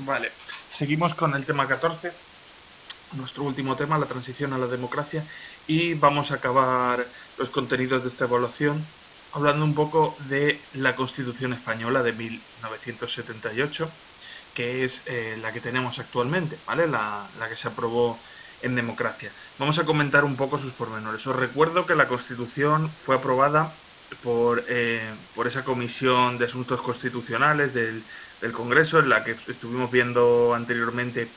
Vale, seguimos con el tema 14, nuestro último tema, la transición a la democracia, y vamos a acabar los contenidos de esta evaluación hablando un poco de la Constitución Española de 1978, que es la que tenemos actualmente, ¿vale? La que se aprobó en democracia. Vamos a comentar un poco sus pormenores. Os recuerdo que la Constitución fue aprobada por esa comisión de asuntos constitucionales del Congreso, en la que estuvimos viendo anteriormente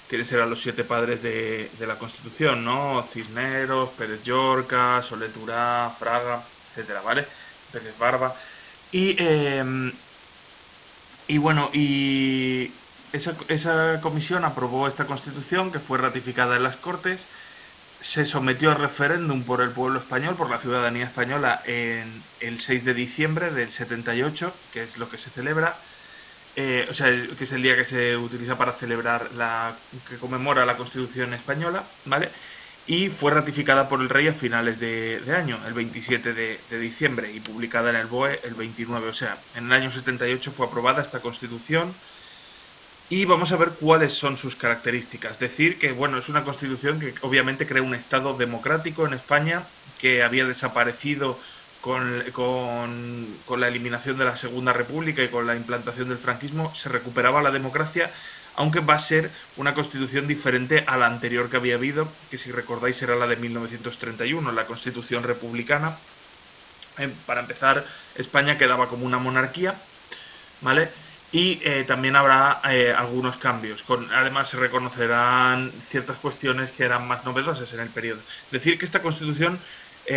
quiénes eran los 7 padres de la Constitución, ¿no? Cisneros, Pérez Llorca, Soler Turá, Fraga, etcétera, ¿vale? Pérez Barba. Y, eh, y bueno, esa comisión aprobó esta Constitución que fue ratificada en las Cortes, se sometió a referéndum por el pueblo español, por la ciudadanía española, en el 6 de diciembre del 78, que es lo que se celebra, o sea, que es el día que se utiliza para celebrar que conmemora la Constitución española, ¿vale? Y fue ratificada por el rey a finales de año, el 27 de diciembre, y publicada en el BOE el 29. O sea, en el año 78 fue aprobada esta Constitución y vamos a ver cuáles son sus características. Decir que, bueno, es una constitución que obviamente crea un Estado democrático en España que había desaparecido con la eliminación de la Segunda República y con la implantación del franquismo. Se recuperaba la democracia, aunque va a ser una constitución diferente a la anterior que había habido, que si recordáis era la de 1931, la constitución republicana. Para empezar, España quedaba como una monarquía, ¿vale? Y también habrá algunos cambios. Además, se reconocerán ciertas cuestiones que eran más novedosas en el periodo. Decir que esta Constitución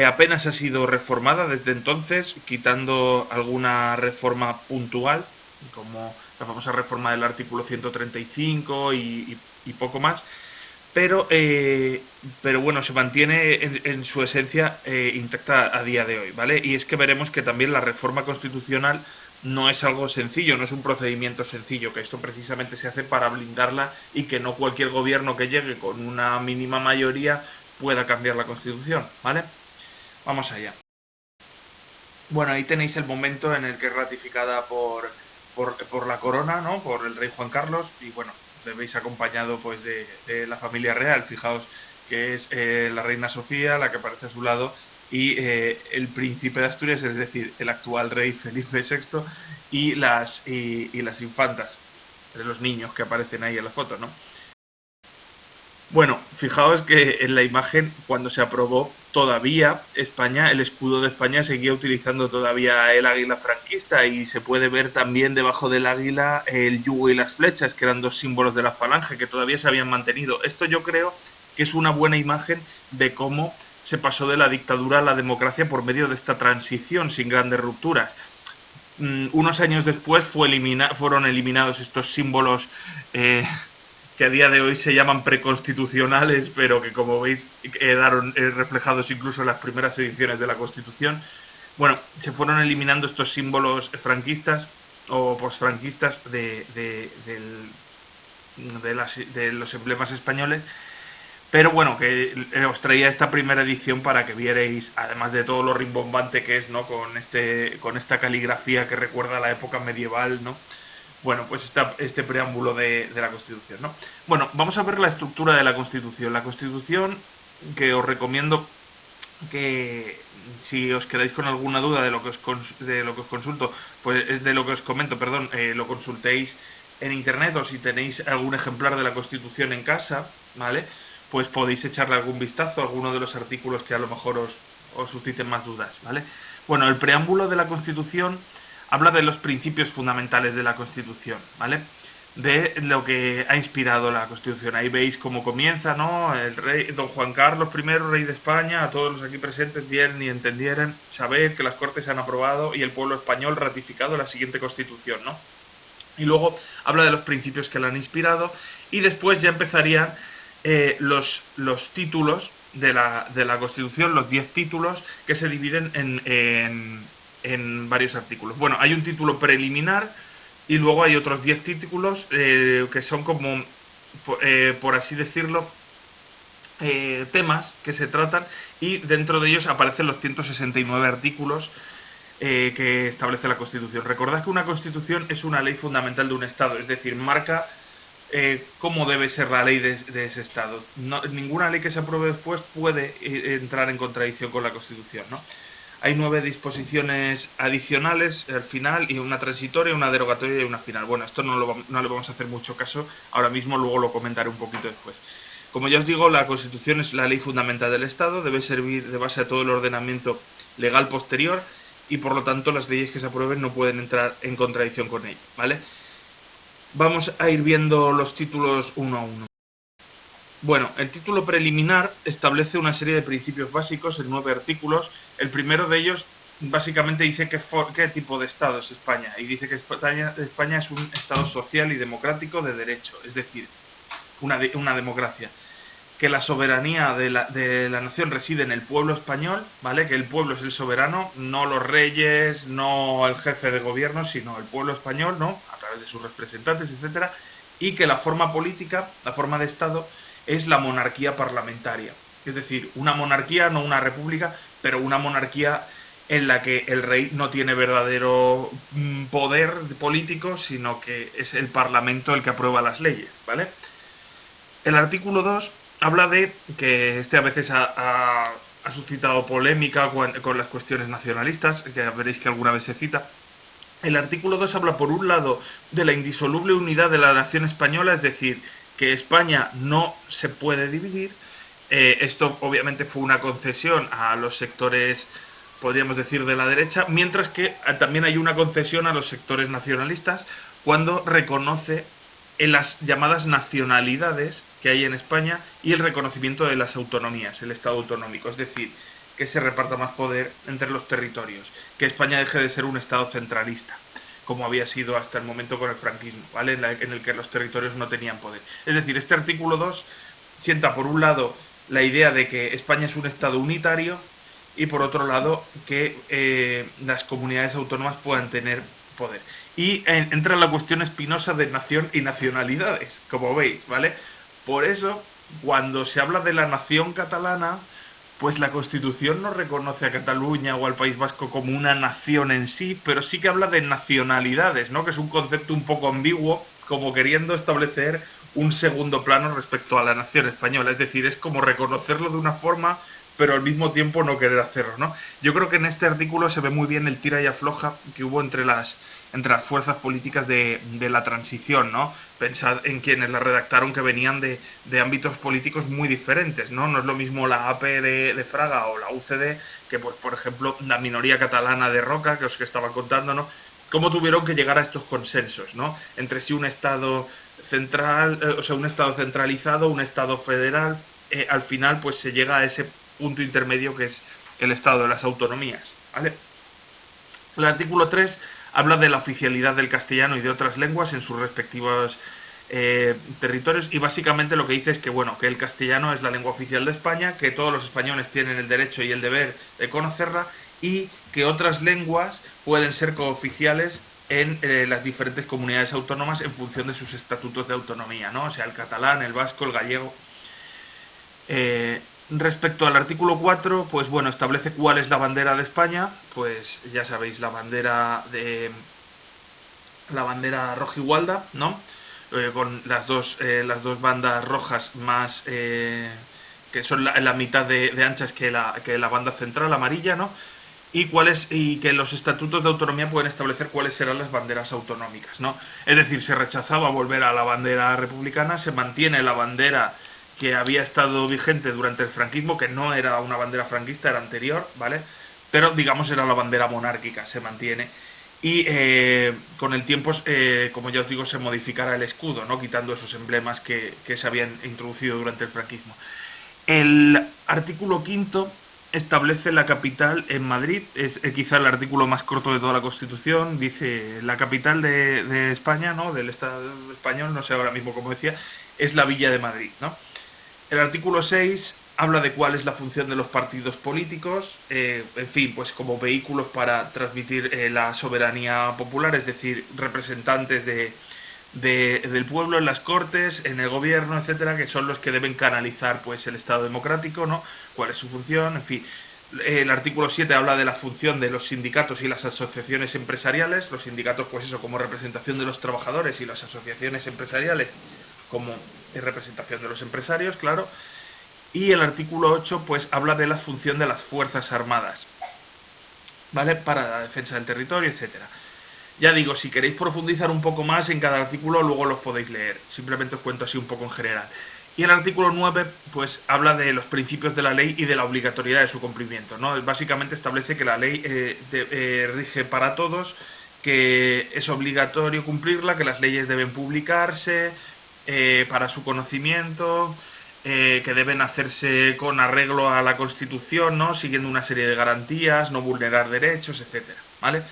apenas ha sido reformada desde entonces, quitando alguna reforma puntual, como la famosa reforma del artículo 135 y poco más. Pero bueno, se mantiene en su esencia intacta a día de hoy, ¿vale? Y es que veremos que también la reforma constitucional no es algo sencillo, no es un procedimiento sencillo, que esto precisamente se hace para blindarla y que no cualquier gobierno que llegue con una mínima mayoría pueda cambiar la Constitución, ¿vale? Vamos allá. Bueno, ahí tenéis el momento en el que es ratificada por la corona, ¿no? Por el rey Juan Carlos, y bueno, le veis acompañado pues de la familia real. Fijaos que es la reina Sofía, la que aparece a su lado, y el príncipe de Asturias, es decir, el actual rey Felipe VI, y las infantas, de los niños que aparecen ahí en la foto, ¿no? Bueno, fijaos que en la imagen, cuando se aprobó, todavía España, el escudo de España seguía utilizando todavía el águila franquista, y se puede ver también debajo del águila el yugo y las flechas, que eran dos símbolos de la falange, que todavía se habían mantenido. Esto yo creo que es una buena imagen de cómo se pasó de la dictadura a la democracia por medio de esta transición sin grandes rupturas. Unos años después fueron eliminados estos símbolos que a día de hoy se llaman preconstitucionales, pero que como veis quedaron reflejados incluso en las primeras ediciones de la Constitución. Bueno, se fueron eliminando estos símbolos franquistas o posfranquistas de los emblemas españoles. Pero bueno, que os traía esta primera edición para que vierais, además de todo lo rimbombante que es, ¿no? Con esta caligrafía que recuerda a la época medieval, ¿no? Bueno, pues este preámbulo de la Constitución, ¿no? Bueno, vamos a ver la estructura de la Constitución. La Constitución, que os recomiendo que si os quedáis con alguna duda de lo que os consulto, pues de lo que os comento, perdón, lo consultéis en internet, o si tenéis algún ejemplar de la Constitución en casa, ¿vale? Pues podéis echarle algún vistazo a alguno de los artículos que a lo mejor os susciten más dudas, ¿vale? Bueno, el preámbulo de la Constitución habla de los principios fundamentales de la Constitución, ¿vale? De lo que ha inspirado la Constitución. Ahí veis cómo comienza, ¿no? El rey, don Juan Carlos I, rey de España, a todos los aquí presentes, bien y entendieran, sabed que las Cortes han aprobado y el pueblo español ratificado la siguiente Constitución, ¿no? Y luego habla de los principios que la han inspirado, y después ya empezarían los títulos de la Constitución, los 10 títulos, que se dividen en varios artículos. Bueno, hay un título preliminar y luego hay otros 10 títulos que son como, por así decirlo, temas que se tratan, y dentro de ellos aparecen los 169 artículos que establece la Constitución. Recordad que una Constitución es una ley fundamental de un Estado, es decir, marca cómo debe ser la ley de ese Estado. Ninguna ley que se apruebe después puede entrar en contradicción con la Constitución, ¿no? Hay 9 disposiciones adicionales al final y una transitoria, una derogatoria y una final. Bueno, esto no le vamos a hacer mucho caso ahora mismo, luego lo comentaré un poquito después. Como ya os digo, la Constitución es la ley fundamental del Estado, debe servir de base a todo el ordenamiento legal posterior y por lo tanto las leyes que se aprueben no pueden entrar en contradicción con ella, ¿vale? Vamos a ir viendo los títulos uno a uno. Bueno, el título preliminar establece una serie de principios básicos en 9 artículos. El primero de ellos básicamente dice qué tipo de Estado es España, y dice que España es un Estado social y democrático de derecho, es decir, una democracia. Que la soberanía de la nación reside en el pueblo español, ¿vale? Que el pueblo es el soberano, no los reyes, no el jefe de gobierno, sino el pueblo español, ¿no? A través de sus representantes, etcétera. Y que la forma política, la forma de Estado, es la monarquía parlamentaria. Es decir, una monarquía, no una república, pero una monarquía en la que el rey no tiene verdadero poder político, sino que es el parlamento el que aprueba las leyes, ¿vale? El artículo 2 habla de que a veces ha suscitado polémica con las cuestiones nacionalistas, que veréis que alguna vez se cita. El artículo 2 habla, por un lado, de la indisoluble unidad de la nación española, es decir, que España no se puede dividir. Esto obviamente fue una concesión a los sectores, podríamos decir, de la derecha, mientras que también hay una concesión a los sectores nacionalistas cuando reconoce en las llamadas nacionalidades que hay en España y el reconocimiento de las autonomías, el Estado autonómico, es decir, que se reparta más poder entre los territorios, que España deje de ser un Estado centralista, como había sido hasta el momento con el franquismo, ¿vale? En el que los territorios no tenían poder. Es decir, este artículo 2 sienta por un lado la idea de que España es un Estado unitario y por otro lado que las comunidades autónomas puedan tener poder. Y entra la cuestión espinosa de nación y nacionalidades, como veis, ¿vale? Por eso, cuando se habla de la nación catalana, pues la Constitución no reconoce a Cataluña o al País Vasco como una nación en sí, pero sí que habla de nacionalidades, ¿no? Que es un concepto un poco ambiguo, como queriendo establecer un segundo plano respecto a la nación española. Es decir, es como reconocerlo de una forma, pero al mismo tiempo no querer hacerlo, ¿no? Yo creo que en este artículo se ve muy bien el tira y afloja que hubo entre las fuerzas políticas de la transición, ¿no? Pensad en quienes la redactaron, que venían de ámbitos políticos muy diferentes, ¿no? No es lo mismo la AP de Fraga o la UCD que, pues, por ejemplo, la minoría catalana de Roca, que os que estaba contando, ¿no? Cómo tuvieron que llegar a estos consensos, ¿no? Entre sí un Estado central, o sea, un Estado centralizado, un Estado federal, al final pues se llega a ese punto intermedio que es el Estado de las autonomías, ¿vale? El artículo 3 habla de la oficialidad del castellano y de otras lenguas en sus respectivos territorios, y básicamente lo que dice es que, bueno, que el castellano es la lengua oficial de España, que todos los españoles tienen el derecho y el deber de conocerla, y que otras lenguas pueden ser cooficiales en las diferentes comunidades autónomas en función de sus estatutos de autonomía, ¿no? O sea, el catalán, el vasco, el gallego. Respecto al artículo 4, pues bueno, establece cuál es la bandera de España. Pues ya sabéis, la bandera rojigualda, ¿no? Con las dos bandas rojas más que son la mitad de anchas que la banda central amarilla, ¿no? Y que los estatutos de autonomía pueden establecer cuáles serán las banderas autonómicas, ¿no? Es decir, se rechazaba volver a la bandera republicana, se mantiene la bandera que había estado vigente durante el franquismo, que no era una bandera franquista, era anterior, ¿vale? Pero digamos era la bandera monárquica, se mantiene. Y con el tiempo, como ya os digo, se modificará el escudo, ¿no? Quitando esos emblemas que se habían introducido durante el franquismo. El artículo 5 establece la capital en Madrid, es quizá el artículo más corto de toda la Constitución. Dice la capital de España, ¿no? Del Estado español, no sé ahora mismo cómo decía, es la Villa de Madrid, ¿no? El artículo 6 habla de cuál es la función de los partidos políticos, en fin, pues como vehículos para transmitir la soberanía popular, es decir, representantes del pueblo en las cortes, en el gobierno, etcétera, que son los que deben canalizar pues el Estado democrático, ¿no? Cuál es su función, en fin. El artículo 7 habla de la función de los sindicatos y las asociaciones empresariales. Los sindicatos, pues eso, como representación de los trabajadores, y las asociaciones empresariales como representación de los empresarios, claro. Y el artículo 8 pues habla de la función de las Fuerzas Armadas, ¿vale? Para la defensa del territorio, etcétera. Ya digo, si queréis profundizar un poco más en cada artículo, luego los podéis leer. Simplemente os cuento así un poco en general. Y el artículo 9, pues habla de los principios de la ley y de la obligatoriedad de su cumplimiento, ¿no? Básicamente establece que la ley rige para todos, que es obligatorio cumplirla, que las leyes deben publicarse para su conocimiento, que deben hacerse con arreglo a la Constitución, ¿no? Siguiendo una serie de garantías, no vulnerar derechos, etcétera, ¿vale?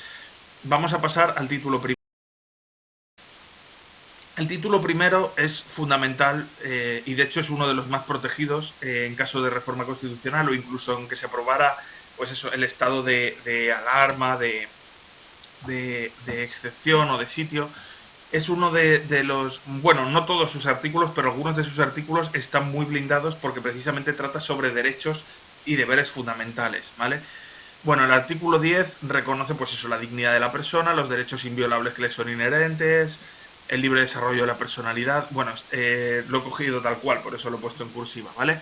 Vamos a pasar al título primero. El título primero es fundamental y de hecho es uno de los más protegidos en caso de reforma constitucional o incluso en que se aprobara pues eso, el estado de alarma, de excepción o de sitio. Es uno de los, bueno, no todos sus artículos, pero algunos de sus artículos están muy blindados porque precisamente trata sobre derechos y deberes fundamentales, ¿vale? Bueno, el artículo 10 reconoce pues eso, la dignidad de la persona, los derechos inviolables que le son inherentes, el libre desarrollo de la personalidad. Bueno, lo he cogido tal cual, por eso lo he puesto en cursiva, ¿vale?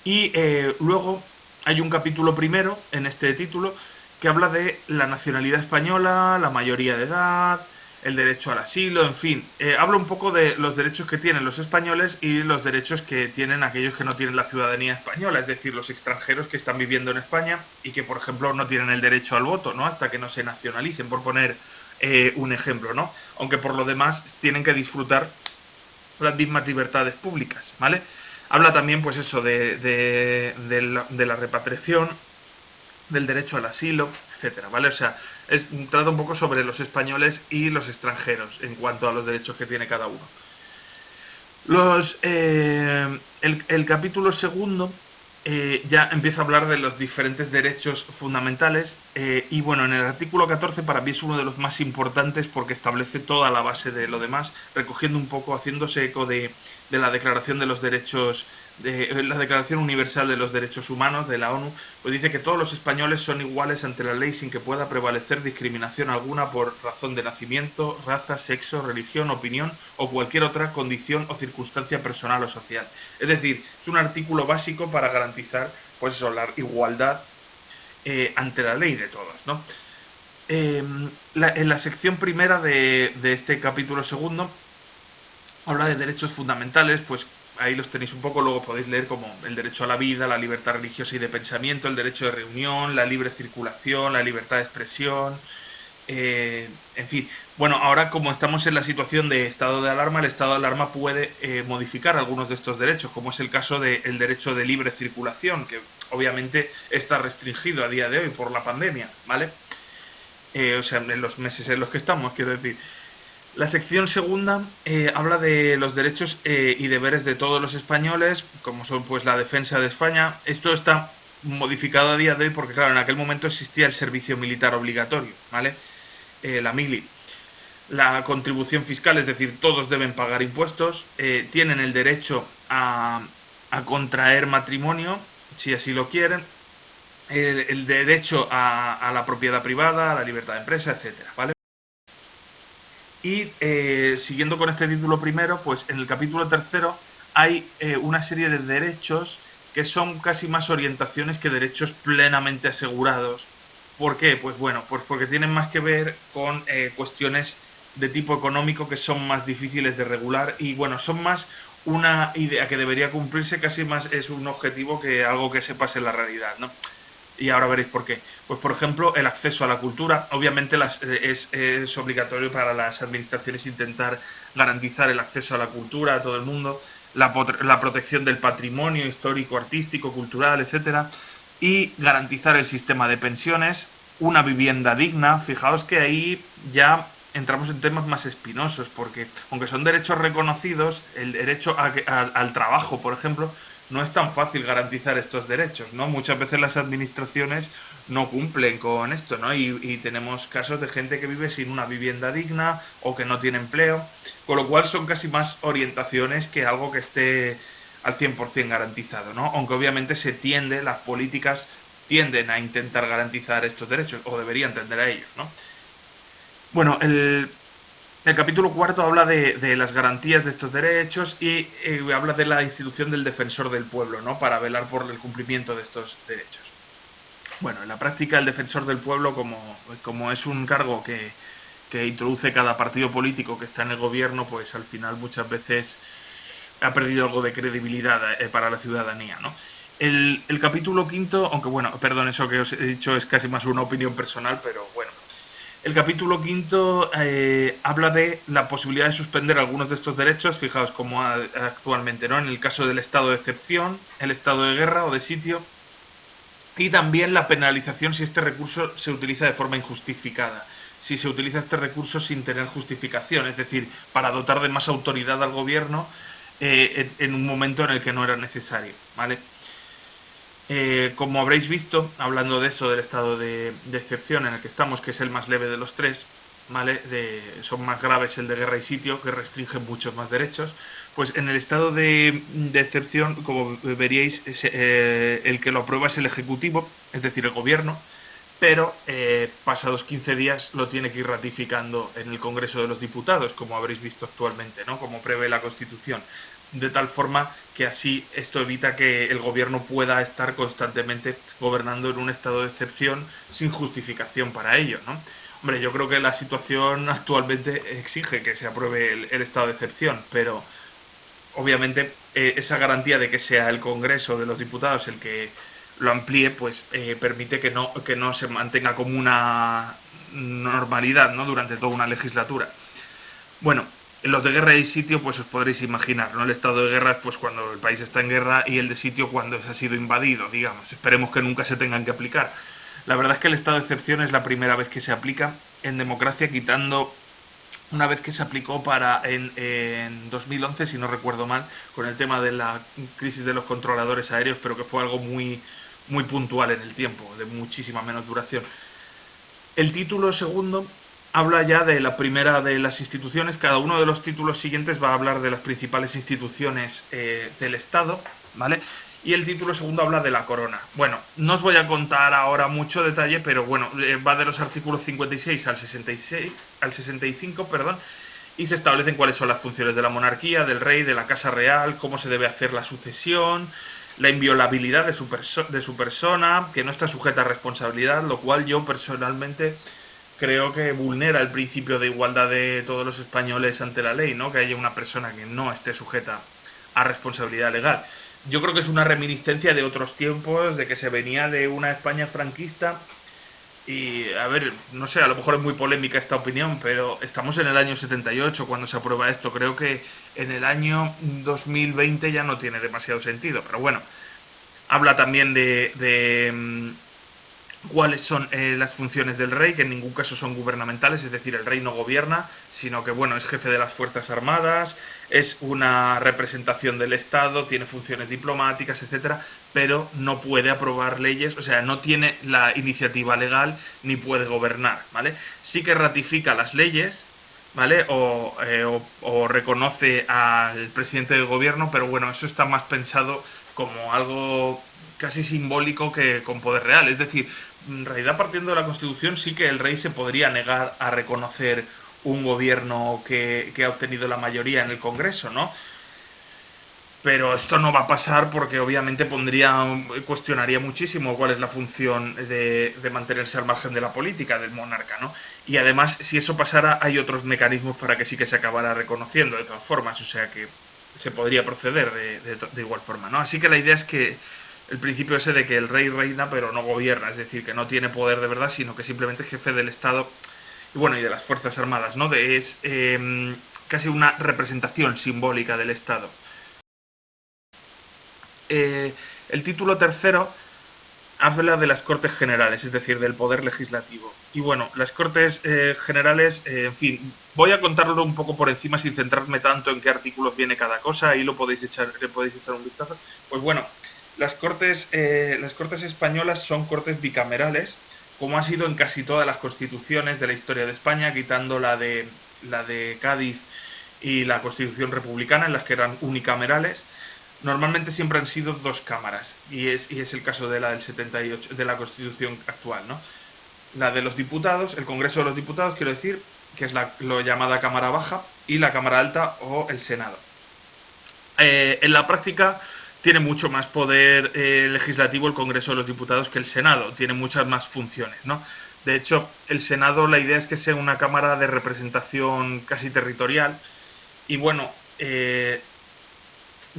Y luego hay un capítulo primero en este título que habla de la nacionalidad española, la mayoría de edad, el derecho al asilo, en fin. Habla un poco de los derechos que tienen los españoles y los derechos que tienen aquellos que no tienen la ciudadanía española, es decir, los extranjeros que están viviendo en España y que, por ejemplo, no tienen el derecho al voto, ¿no? Hasta que no se nacionalicen, por poner un ejemplo, ¿no? Aunque por lo demás tienen que disfrutar las mismas libertades públicas, ¿vale? Habla también, pues eso, de la repatriación, del derecho al asilo, etcétera, ¿vale? O sea, trata un poco sobre los españoles y los extranjeros en cuanto a los derechos que tiene cada uno. El capítulo segundo ya empieza a hablar de los diferentes derechos fundamentales y bueno, en el artículo 14 para mí es uno de los más importantes porque establece toda la base de lo demás, recogiendo un poco, haciéndose eco de la Declaración de los Derechos, de la Declaración Universal de los Derechos Humanos de la ONU, pues dice que todos los españoles son iguales ante la ley sin que pueda prevalecer discriminación alguna por razón de nacimiento, raza, sexo, religión, opinión o cualquier otra condición o circunstancia personal o social. Es decir, es un artículo básico para garantizar pues eso, la igualdad ante la ley de todos, ¿no? En la sección primera de este capítulo segundo habla de derechos fundamentales, pues ahí los tenéis un poco, luego podéis leer como el derecho a la vida, la libertad religiosa y de pensamiento, el derecho de reunión, la libre circulación, la libertad de expresión, en fin. Bueno, ahora como estamos en la situación de estado de alarma, el estado de alarma puede modificar algunos de estos derechos, como es el caso del derecho de libre circulación, que obviamente está restringido a día de hoy por la pandemia, ¿vale? O sea, en los meses en los que estamos, quiero decir. La sección segunda habla de los derechos y deberes de todos los españoles, como son pues la defensa de España. Esto está modificado a día de hoy porque claro, en aquel momento existía el servicio militar obligatorio, ¿vale? La mili. La contribución fiscal, es decir, todos deben pagar impuestos, tienen el derecho a contraer matrimonio, si así lo quieren, el derecho a la propiedad privada, a la libertad de empresa, etcétera, ¿vale? Y siguiendo con este título primero, pues en el capítulo tercero hay una serie de derechos que son casi más orientaciones que derechos plenamente asegurados. ¿Por qué? Pues bueno, pues porque tienen más que ver con cuestiones de tipo económico que son más difíciles de regular y bueno, son más una idea que debería cumplirse, casi más es un objetivo que algo que se pase en la realidad, ¿no? Y ahora veréis por qué. Pues por ejemplo, el acceso a la cultura. Obviamente es obligatorio para las administraciones intentar garantizar el acceso a la cultura a todo el mundo, la protección del patrimonio histórico, artístico, cultural, etcétera, y garantizar el sistema de pensiones, una vivienda digna. Fijaos que ahí ya entramos en temas más espinosos, porque aunque son derechos reconocidos, el derecho al trabajo, por ejemplo, no es tan fácil garantizar estos derechos, ¿no? Muchas veces las administraciones no cumplen con esto, ¿no? Y tenemos casos de gente que vive sin una vivienda digna o que no tiene empleo, con lo cual son casi más orientaciones que algo que esté al 100% garantizado, ¿no? Aunque obviamente las políticas tienden a intentar garantizar estos derechos, o deberían tender a ellos, ¿no? Bueno, El capítulo cuarto habla de las garantías de estos derechos y habla de la institución del defensor del pueblo, ¿no? Para velar por el cumplimiento de estos derechos. Bueno, en la práctica el defensor del pueblo, como es un cargo que introduce cada partido político que está en el gobierno, pues al final muchas veces ha perdido algo de credibilidad para la ciudadanía, ¿no? El capítulo quinto, aunque bueno, perdón, eso que os he dicho es casi más una opinión personal, pero bueno. El capítulo quinto habla de la posibilidad de suspender algunos de estos derechos, fijaos como actualmente, ¿no? En el caso del estado de excepción, el estado de guerra o de sitio, y también la penalización si este recurso se utiliza de forma injustificada. Si se utiliza este recurso sin tener justificación, es decir, para dotar de más autoridad al gobierno en un momento en el que no era necesario, ¿vale? Como habréis visto, hablando de esto, del estado de excepción en el que estamos, que es el más leve de los tres, ¿vale? Son más graves el de guerra y sitio, que restringen muchos más derechos. Pues en el estado de excepción, como veríais, el que lo aprueba es el Ejecutivo, es decir, el Gobierno, pero pasados 15 días lo tiene que ir ratificando en el Congreso de los Diputados, como habréis visto actualmente, ¿no? Como prevé la Constitución, de tal forma que así esto evita que el gobierno pueda estar constantemente gobernando en un estado de excepción sin justificación para ello, ¿no? Hombre, yo creo que la situación actualmente exige que se apruebe el estado de excepción, pero obviamente esa garantía de que sea el Congreso de los Diputados el que lo amplíe, pues permite que no se mantenga como una normalidad, ¿no? Durante toda una legislatura. Bueno, en los de guerra y sitio, pues os podréis imaginar, ¿no? El estado de guerra es pues cuando el país está en guerra y el de sitio cuando se ha sido invadido, digamos. Esperemos que nunca se tengan que aplicar. La verdad es que el estado de excepción es la primera vez que se aplica en democracia, quitando una vez que se aplicó en 2011, si no recuerdo mal, con el tema de la crisis de los controladores aéreos, pero que fue algo muy puntual en el tiempo, de muchísima menos duración. El título segundo habla ya de la primera de las instituciones. Cada uno de los títulos siguientes va a hablar de las principales instituciones del Estado, ¿vale? Y el título segundo habla de la corona. Bueno, no os voy a contar ahora mucho detalle, pero bueno, va de los artículos 56 al 66, al 65, perdón, y se establecen cuáles son las funciones de la monarquía, del rey, de la casa real, cómo se debe hacer la sucesión, la inviolabilidad de su persona, que no está sujeta a responsabilidad, lo cual yo personalmente creo que vulnera el principio de igualdad de todos los españoles ante la ley, ¿no? Que haya una persona que no esté sujeta a responsabilidad legal. Yo creo que es una reminiscencia de otros tiempos, de que se venía de una España franquista y, a ver, no sé, a lo mejor es muy polémica esta opinión, pero estamos en el año 78 cuando se aprueba esto. Creo que en el año 2020 ya no tiene demasiado sentido, pero bueno, habla también de cuáles son las funciones del rey, que en ningún caso son gubernamentales, es decir, el rey no gobierna, sino que bueno, es jefe de las Fuerzas Armadas, es una representación del Estado, tiene funciones diplomáticas, etcétera, pero no puede aprobar leyes, o sea, no tiene la iniciativa legal ni puede gobernar, ¿vale? Sí que ratifica las leyes, ¿vale? O reconoce al presidente del gobierno, pero bueno, eso está más pensado como algo casi simbólico que con poder real. Es decir, en realidad partiendo de la Constitución sí que el rey se podría negar a reconocer un gobierno que ha obtenido la mayoría en el Congreso, ¿no? Pero esto no va a pasar porque obviamente cuestionaría muchísimo cuál es la función de mantenerse al margen de la política del monarca, ¿no? Y además, si eso pasara, hay otros mecanismos para que sí que se acabara reconociendo de todas formas, o sea que se podría proceder de igual forma, ¿no? Así que la idea es que el principio ese de que el rey reina pero no gobierna, es decir, que no tiene poder de verdad, sino que simplemente es jefe del Estado y bueno, y de las Fuerzas Armadas, ¿no? Es casi una representación simbólica del Estado. El título tercero habla de las Cortes Generales, es decir, del poder legislativo. Y bueno, las Cortes Generales, en fin, voy a contarlo un poco por encima sin centrarme tanto en qué artículos viene cada cosa, ahí le podéis echar un vistazo. Pues bueno, las cortes españolas son cortes bicamerales, como ha sido en casi todas las constituciones de la historia de España, quitando la de Cádiz y la Constitución republicana, en las que eran unicamerales. Normalmente siempre han sido dos cámaras, y es el caso de la del 78, de la Constitución actual, ¿no? La de los diputados, el Congreso de los Diputados, quiero decir, que es lo llamada Cámara Baja, y la Cámara Alta o el Senado. En la práctica tiene mucho más poder legislativo el Congreso de los Diputados que el Senado, tiene muchas más funciones, ¿no? De hecho, el Senado, la idea es que sea una cámara de representación casi territorial y bueno,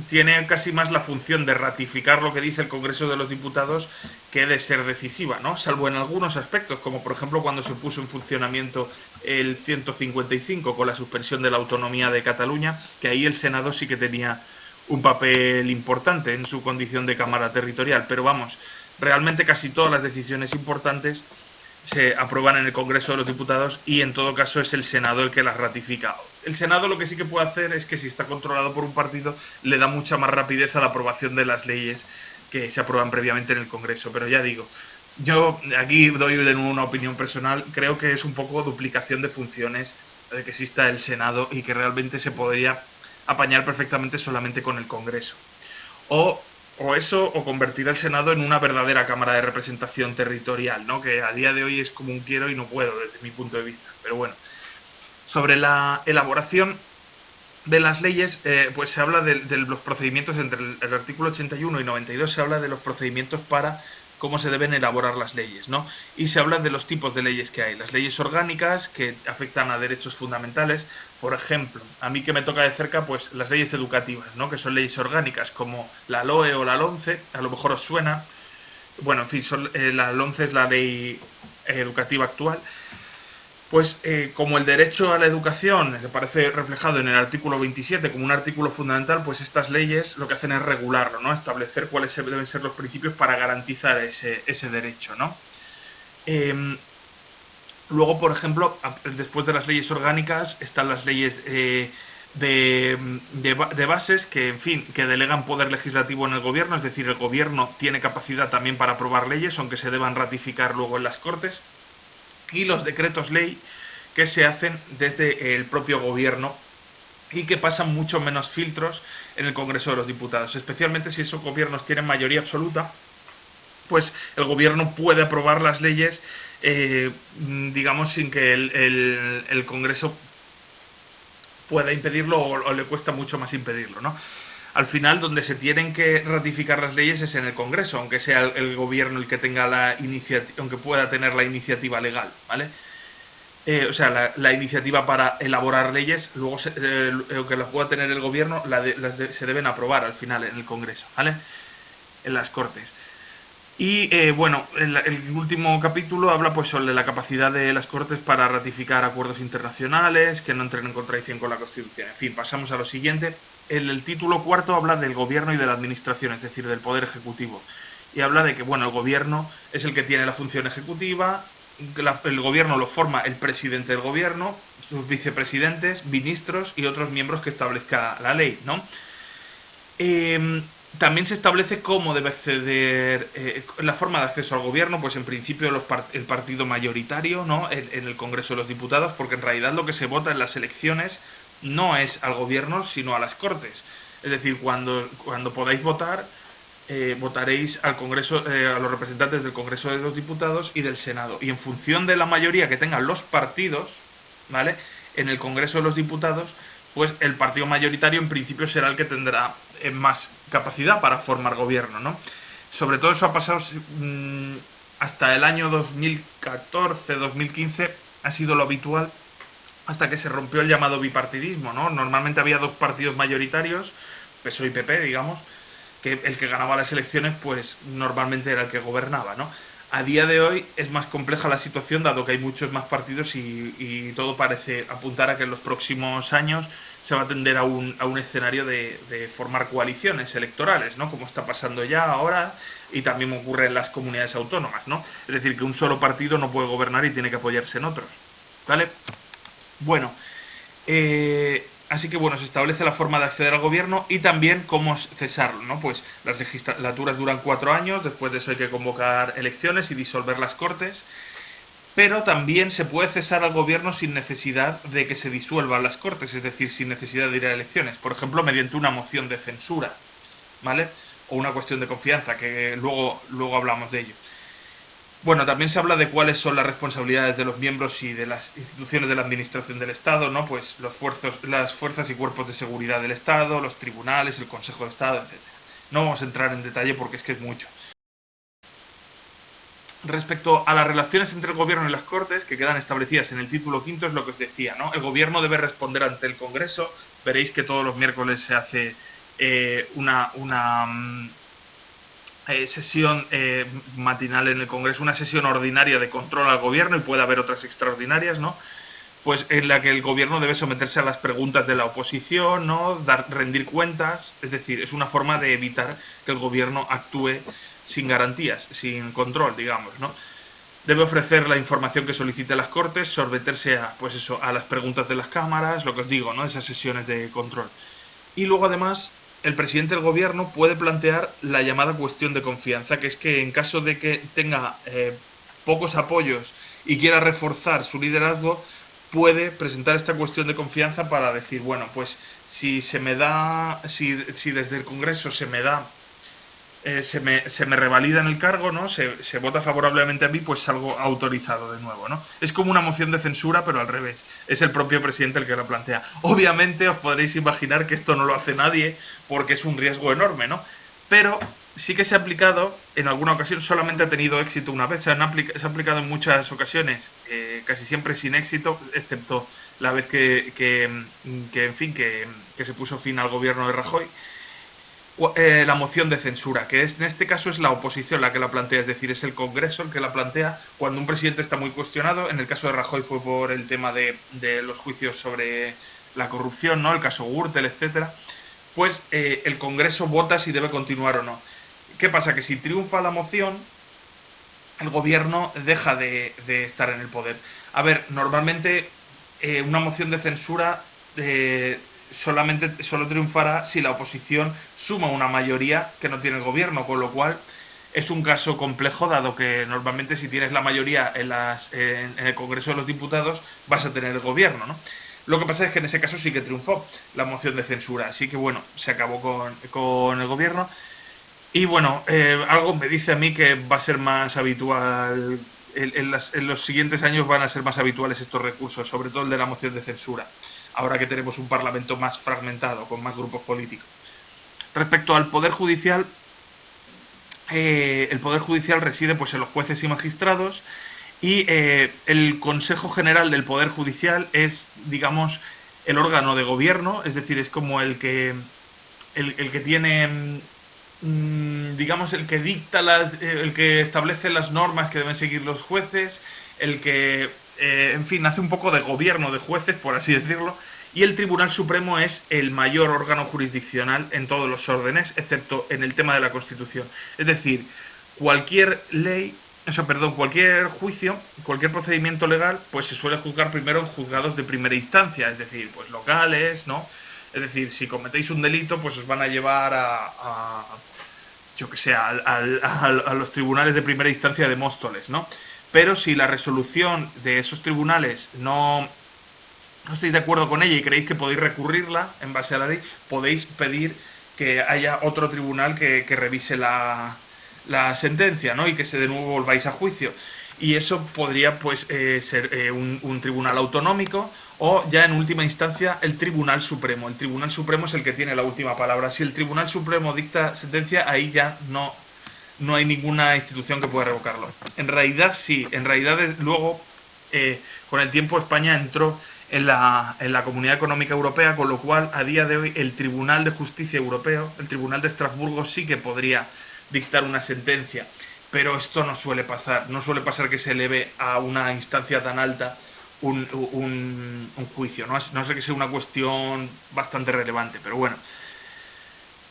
tiene casi más la función de ratificar lo que dice el Congreso de los Diputados que de ser decisiva, ¿no? Salvo en algunos aspectos, como por ejemplo cuando se puso en funcionamiento el 155 con la suspensión de la autonomía de Cataluña, que ahí el Senado sí que tenía un papel importante en su condición de cámara territorial, pero vamos, realmente casi todas las decisiones importantes se aprueban en el Congreso de los Diputados y en todo caso es el Senado el que las ratifica. El Senado lo que sí que puede hacer es que si está controlado por un partido le da mucha más rapidez a la aprobación de las leyes que se aprueban previamente en el Congreso, pero ya digo, yo aquí doy de nuevo una opinión personal, creo que es un poco duplicación de funciones de que exista el Senado y que realmente se podría apañar perfectamente solamente con el Congreso. O eso, o convertir al Senado en una verdadera Cámara de Representación Territorial, ¿no? Que a día de hoy es como un quiero y no puedo, desde mi punto de vista. Pero bueno, sobre la elaboración de las leyes, pues se habla de los procedimientos entre el artículo 81 y 92, se habla de los procedimientos para cómo se deben elaborar las leyes, ¿no? Y se habla de los tipos de leyes que hay. Las leyes orgánicas, que afectan a derechos fundamentales, por ejemplo, a mí que me toca de cerca, pues las leyes educativas, ¿no? Que son leyes orgánicas, como la LOE o la LOMCE, a lo mejor os suena. Bueno, en fin, la LOMCE es la ley educativa actual. Pues como el derecho a la educación se parece reflejado en el artículo 27 como un artículo fundamental, pues estas leyes lo que hacen es regularlo, ¿no? Establecer cuáles deben ser los principios para garantizar ese derecho, ¿no? Luego, por ejemplo, después de las leyes orgánicas están las leyes de bases que, en fin, que delegan poder legislativo en el gobierno, es decir, el gobierno tiene capacidad también para aprobar leyes, aunque se deban ratificar luego en las Cortes, y los decretos ley que se hacen desde el propio gobierno y que pasan mucho menos filtros en el Congreso de los Diputados, especialmente si esos gobiernos tienen mayoría absoluta, pues el gobierno puede aprobar las leyes, digamos, sin que el Congreso pueda impedirlo o le cuesta mucho más impedirlo, ¿no? Al final, donde se tienen que ratificar las leyes es en el Congreso, aunque sea el gobierno el que tenga la iniciativa, aunque pueda tener la iniciativa legal, ¿vale? O sea, la iniciativa para elaborar leyes, luego aunque las pueda tener el gobierno, se deben aprobar al final en el Congreso, ¿vale? En las Cortes. Y bueno, el último capítulo habla pues sobre la capacidad de las Cortes para ratificar acuerdos internacionales que no entren en contradicción con la Constitución. En fin, pasamos a lo siguiente. El título cuarto habla del gobierno y de la administración, es decir, del poder ejecutivo. Y habla de que, bueno, el gobierno es el que tiene la función ejecutiva, el gobierno lo forma el presidente del gobierno, sus vicepresidentes, ministros y otros miembros que establezca la ley, ¿no? También se establece cómo debe acceder, la forma de acceso al gobierno, pues en principio el partido mayoritario, ¿no? En el Congreso de los Diputados, porque en realidad lo que se vota en las elecciones no es al gobierno, sino a las Cortes. Es decir, cuando podáis votar, votaréis al Congreso, a los representantes del Congreso de los Diputados y del Senado. Y en función de la mayoría que tengan los partidos, ¿vale? En el Congreso de los Diputados, pues el partido mayoritario en principio será el que tendrá más capacidad para formar gobierno, ¿no? Sobre todo eso ha pasado hasta el año 2014-2015, ha sido lo habitual, hasta que se rompió el llamado bipartidismo, ¿no? Normalmente había dos partidos mayoritarios, PSOE y PP, digamos, que el que ganaba las elecciones, pues normalmente era el que gobernaba, ¿no? A día de hoy es más compleja la situación, dado que hay muchos más partidos y todo parece apuntar a que en los próximos años se va a tender a un escenario de formar coaliciones electorales, ¿no? Como está pasando ya ahora y también ocurre en las comunidades autónomas, ¿no? Es decir, que un solo partido no puede gobernar y tiene que apoyarse en otros, ¿vale? Bueno, así que bueno, se establece la forma de acceder al gobierno y también cómo cesarlo, ¿no? Pues las legislaturas duran 4 años, después de eso hay que convocar elecciones y disolver las Cortes, pero también se puede cesar al gobierno sin necesidad de que se disuelvan las Cortes, es decir, sin necesidad de ir a elecciones, por ejemplo, mediante una moción de censura, ¿vale? O una cuestión de confianza, que luego hablamos de ello. Bueno, también se habla de cuáles son las responsabilidades de los miembros y de las instituciones de la administración del Estado, ¿no? Pues las fuerzas y cuerpos de seguridad del Estado, los tribunales, el Consejo de Estado, etcétera. No vamos a entrar en detalle porque es que es mucho. Respecto a las relaciones entre el gobierno y las Cortes, que quedan establecidas en el título quinto, es lo que os decía, ¿no? El gobierno debe responder ante el Congreso. Veréis que todos los miércoles se hace una sesión matinal en el Congreso, una sesión ordinaria de control al gobierno, y puede haber otras extraordinarias, ¿no? Pues en la que el gobierno debe someterse a las preguntas de la oposición, ¿no? Rendir cuentas, es decir, es una forma de evitar que el gobierno actúe sin garantías, sin control, digamos, ¿no? Debe ofrecer la información que solicite las Cortes, someterse a, pues eso, a las preguntas de las cámaras, lo que os digo, ¿no? Esas sesiones de control. Y luego, además, el presidente del gobierno puede plantear la llamada cuestión de confianza, que es que en caso de que tenga pocos apoyos y quiera reforzar su liderazgo, puede presentar esta cuestión de confianza para decir, bueno, pues si se me da, si desde el Congreso se me revalida en el cargo, ¿no? Se vota favorablemente a mí, pues salgo autorizado de nuevo, ¿no? Es como una moción de censura, pero al revés. Es el propio presidente el que lo plantea. Obviamente os podréis imaginar que esto no lo hace nadie, porque es un riesgo enorme, ¿no? Pero sí que se ha aplicado en alguna ocasión, solamente ha tenido éxito una vez. Se ha aplicado en muchas ocasiones, casi siempre sin éxito, excepto la vez en fin, que se puso fin al gobierno de Rajoy. La moción de censura, que en este caso es la oposición la que la plantea, es decir, es el Congreso el que la plantea cuando un presidente está muy cuestionado. En el caso de Rajoy fue por el tema de los juicios sobre la corrupción, ¿no? El caso Gürtel, etcétera. Pues el Congreso vota si debe continuar o no. ¿Qué pasa? Que si triunfa la moción, el gobierno deja de estar en el poder. A ver, normalmente una moción de censura solo triunfará si la oposición suma una mayoría que no tiene el gobierno, con lo cual es un caso complejo, dado que normalmente si tienes la mayoría en el Congreso de los Diputados vas a tener el gobierno, ¿no? Lo que pasa es que en ese caso sí que triunfó la moción de censura, así que bueno, se acabó con el gobierno. Y bueno, algo me dice a mí que va a ser más habitual, en los siguientes años van a ser más habituales estos recursos, sobre todo el de la moción de censura, ahora que tenemos un parlamento más fragmentado, con más grupos políticos. Respecto al Poder Judicial, el Poder Judicial reside pues en los jueces y magistrados, y el Consejo General del Poder Judicial es, digamos, el órgano de gobierno, es decir, es como el que tiene, digamos, el que dicta el que establece las normas que deben seguir los jueces, el que, en fin, hace un poco de gobierno de jueces, por así decirlo. Y el Tribunal Supremo es el mayor órgano jurisdiccional en todos los órdenes, excepto en el tema de la Constitución. Es decir, cualquier ley, perdón, cualquier juicio, cualquier procedimiento legal, pues se suele juzgar primero en juzgados de primera instancia, es decir, pues locales, ¿no? Es decir, si cometéis un delito, pues os van a llevar yo que sé, a los tribunales de primera instancia de Móstoles, ¿no? Pero si la resolución de esos tribunales no estáis de acuerdo con ella y creéis que podéis recurrirla en base a la ley, podéis pedir que haya otro tribunal que revise la sentencia, ¿no? Y que de nuevo volváis a juicio. Y eso podría pues ser un tribunal autonómico, o ya en última instancia el Tribunal Supremo. El Tribunal Supremo es el que tiene la última palabra. Si el Tribunal Supremo dicta sentencia, ahí ya no hay ninguna institución que pueda revocarlo. En realidad sí, en realidad luego con el tiempo España entró en la Comunidad Económica Europea, con lo cual a día de hoy el Tribunal de Justicia Europeo, el Tribunal de Estrasburgo, sí que podría dictar una sentencia, pero esto no suele pasar que se eleve a una instancia tan alta un juicio, no sé que sea una cuestión bastante relevante, pero bueno.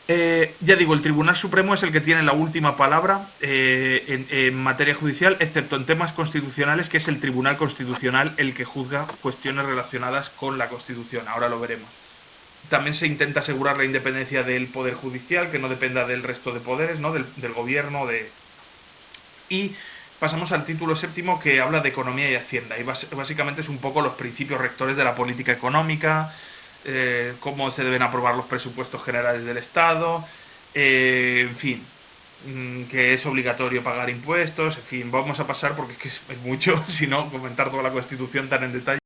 Ya digo, el Tribunal Supremo es el que tiene la última palabra en materia judicial, excepto en temas constitucionales, que es el Tribunal Constitucional el que juzga cuestiones relacionadas con la Constitución. Ahora lo veremos. También se intenta asegurar la independencia del Poder Judicial, que no dependa del resto de poderes, ¿no? del gobierno. Y pasamos al título séptimo, que habla de economía y hacienda. Y básicamente es un poco los principios rectores de la política económica, cómo se deben aprobar los presupuestos generales del Estado, en fin, que es obligatorio pagar impuestos, en fin, vamos a pasar porque es que es mucho, si no, comentar toda la Constitución tan en detalle.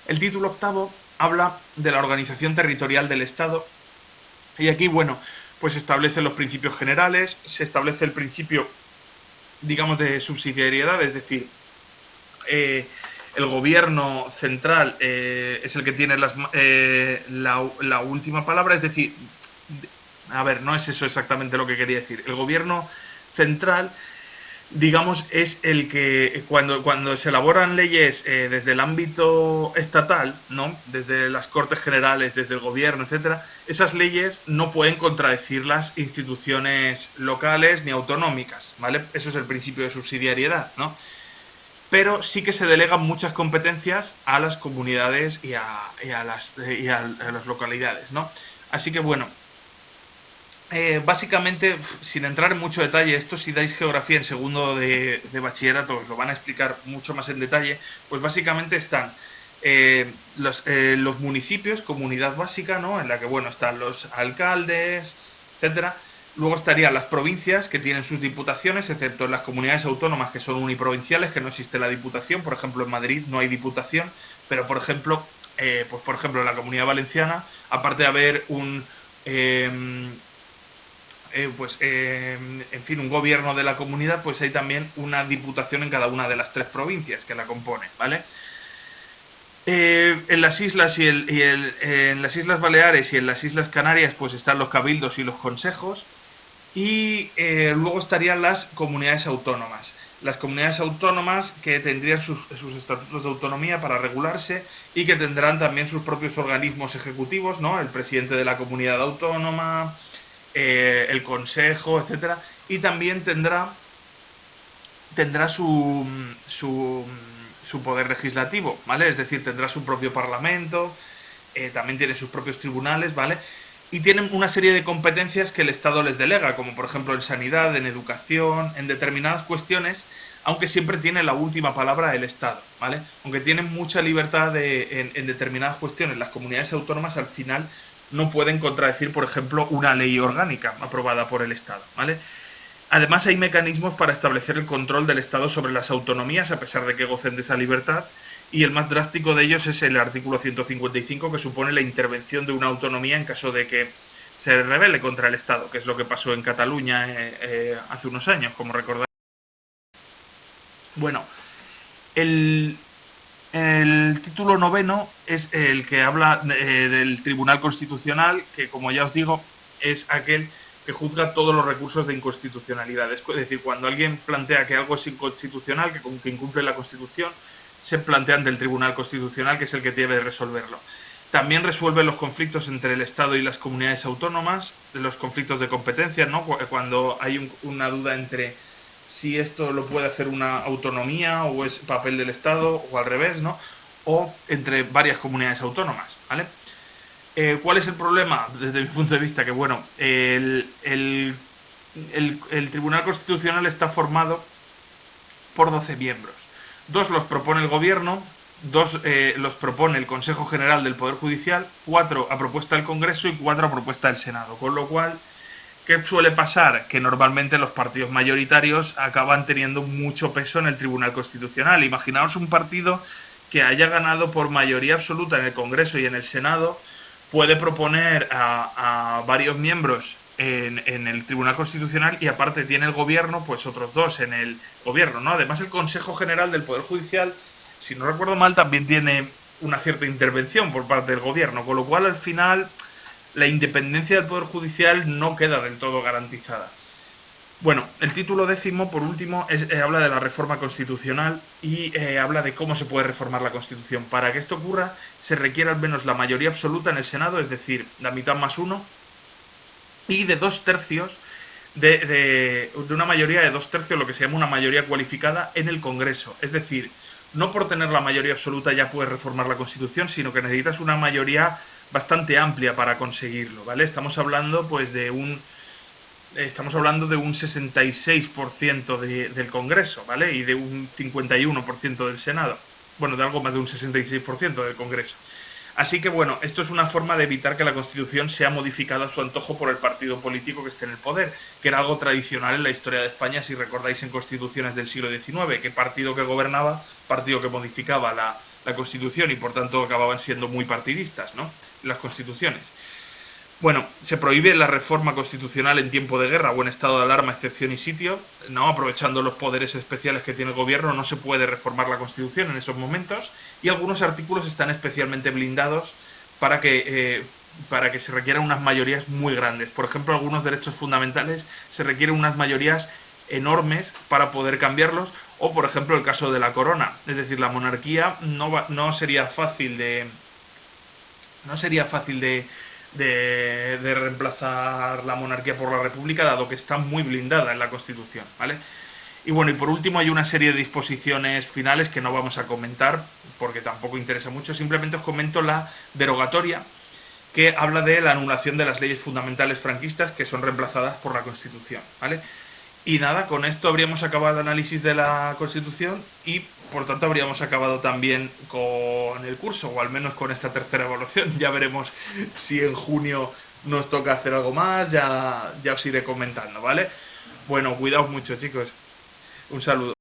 El título octavo habla de la organización territorial del Estado y aquí, bueno, pues se establecen los principios generales, se establece el principio, digamos, de subsidiariedad, es decir, el gobierno central es el que tiene la última palabra, es decir, a ver, no es eso exactamente lo que quería decir. El gobierno central, digamos, es el que cuando se elaboran leyes desde el ámbito estatal, ¿no? Desde las Cortes Generales, desde el gobierno, etcétera, esas leyes no pueden contradecir las instituciones locales ni autonómicas, ¿vale? Eso es el principio de subsidiariedad, ¿no? Pero sí que se delegan muchas competencias a las comunidades y a las localidades, ¿no? Así que bueno, básicamente, sin entrar en mucho detalle, esto si dais geografía en segundo de bachillerato os lo van a explicar mucho más en detalle, pues básicamente están los municipios, comunidad básica, ¿no? En la que, bueno, están los alcaldes, etcétera. Luego estarían las provincias, que tienen sus diputaciones, excepto en las comunidades autónomas que son uniprovinciales, que no existe la diputación. Por ejemplo, en Madrid no hay diputación, pero por ejemplo, en la Comunidad Valenciana, aparte de haber en fin, un gobierno de la comunidad, pues hay también una diputación en cada una de las tres provincias que la componen, ¿vale? En las islas en las Islas Baleares y en las Islas Canarias, pues están los cabildos y los consejos. Y luego estarían las comunidades autónomas. Las comunidades autónomas que tendrían sus estatutos de autonomía para regularse y que tendrán también sus propios organismos ejecutivos, ¿no? El presidente de la comunidad autónoma, el consejo, etcétera. Y también tendrá su poder legislativo, ¿vale? Es decir, tendrá su propio parlamento, también tiene sus propios tribunales, ¿vale? Y tienen una serie de competencias que el Estado les delega, como por ejemplo en sanidad, en educación, en determinadas cuestiones, aunque siempre tiene la última palabra el Estado, ¿vale? Aunque tienen mucha libertad en determinadas cuestiones, las comunidades autónomas al final no pueden contradecir, por ejemplo, una ley orgánica aprobada por el Estado, ¿vale? Además, hay mecanismos para establecer el control del Estado sobre las autonomías, a pesar de que gocen de esa libertad, y el más drástico de ellos es el artículo 155, que supone la intervención de una autonomía en caso de que se rebele contra el Estado, que es lo que pasó en Cataluña hace unos años, como recordáis. Bueno, el, el título noveno es el que habla del Tribunal Constitucional, que como ya os digo, es aquel que juzga todos los recursos de inconstitucionalidad. Es decir, cuando alguien plantea que algo es inconstitucional, que incumple la Constitución, se plantea ante el Tribunal Constitucional, que es el que debe resolverlo. También resuelve los conflictos entre el Estado y las comunidades autónomas, los conflictos de competencia, ¿no? Cuando hay una duda entre si esto lo puede hacer una autonomía o es papel del Estado o al revés, ¿no? O entre varias comunidades autónomas, ¿vale? ¿Cuál es el problema? Desde mi punto de vista, que bueno, el Tribunal Constitucional está formado por 12 miembros. Dos los propone el Gobierno, dos los propone el Consejo General del Poder Judicial, 4 a propuesta del Congreso y 4 a propuesta del Senado. Con lo cual, ¿qué suele pasar? Que normalmente los partidos mayoritarios acaban teniendo mucho peso en el Tribunal Constitucional. Imaginaos un partido que haya ganado por mayoría absoluta en el Congreso y en el Senado, puede proponer a varios miembros en el Tribunal Constitucional y aparte tiene el gobierno, pues otros dos en el gobierno, ¿no? Además el Consejo General del Poder Judicial, si no recuerdo mal, también tiene una cierta intervención por parte del gobierno, con lo cual al final la independencia del Poder Judicial no queda del todo garantizada. Bueno, el título décimo, por último, habla de la reforma constitucional y habla de cómo se puede reformar la Constitución. Para que esto ocurra, se requiere al menos la mayoría absoluta en el Senado, es decir, la mitad más uno, y de 2/3, de una mayoría de 2/3, lo que se llama una mayoría cualificada en el Congreso. Es decir, no por tener la mayoría absoluta ya puedes reformar la Constitución, sino que necesitas una mayoría bastante amplia para conseguirlo, ¿vale? Estamos hablando de un 66% del Congreso, ¿vale? Y de un 51% del Senado. Bueno, de algo más de un 66% del Congreso. Así que bueno, esto es una forma de evitar que la Constitución sea modificada a su antojo por el partido político que esté en el poder, que era algo tradicional en la historia de España, si recordáis en constituciones del siglo XIX, que partido que gobernaba, partido que modificaba la Constitución y por tanto acababan siendo muy partidistas, ¿no? Las constituciones. Bueno, se prohíbe la reforma constitucional en tiempo de guerra o en estado de alarma, excepción y sitio, ¿no? Aprovechando los poderes especiales que tiene el gobierno, no se puede reformar la Constitución en esos momentos y algunos artículos están especialmente blindados para que se requieran unas mayorías muy grandes. Por ejemplo, algunos derechos fundamentales se requieren unas mayorías enormes para poder cambiarlos, o por ejemplo el caso de la corona, es decir, la monarquía no sería fácil de reemplazar la monarquía por la república, dado que está muy blindada en la Constitución, ¿vale? Y bueno, y por último hay una serie de disposiciones finales que no vamos a comentar porque tampoco interesa mucho, simplemente os comento la derogatoria, que habla de la anulación de las leyes fundamentales franquistas que son reemplazadas por la Constitución, ¿vale? Y nada, con esto habríamos acabado el análisis de la Constitución y por tanto habríamos acabado también con el curso, o al menos con esta tercera evaluación. Ya veremos si en junio nos toca hacer algo más, ya os iré comentando, ¿vale? Bueno, cuidaos mucho, chicos. Un saludo.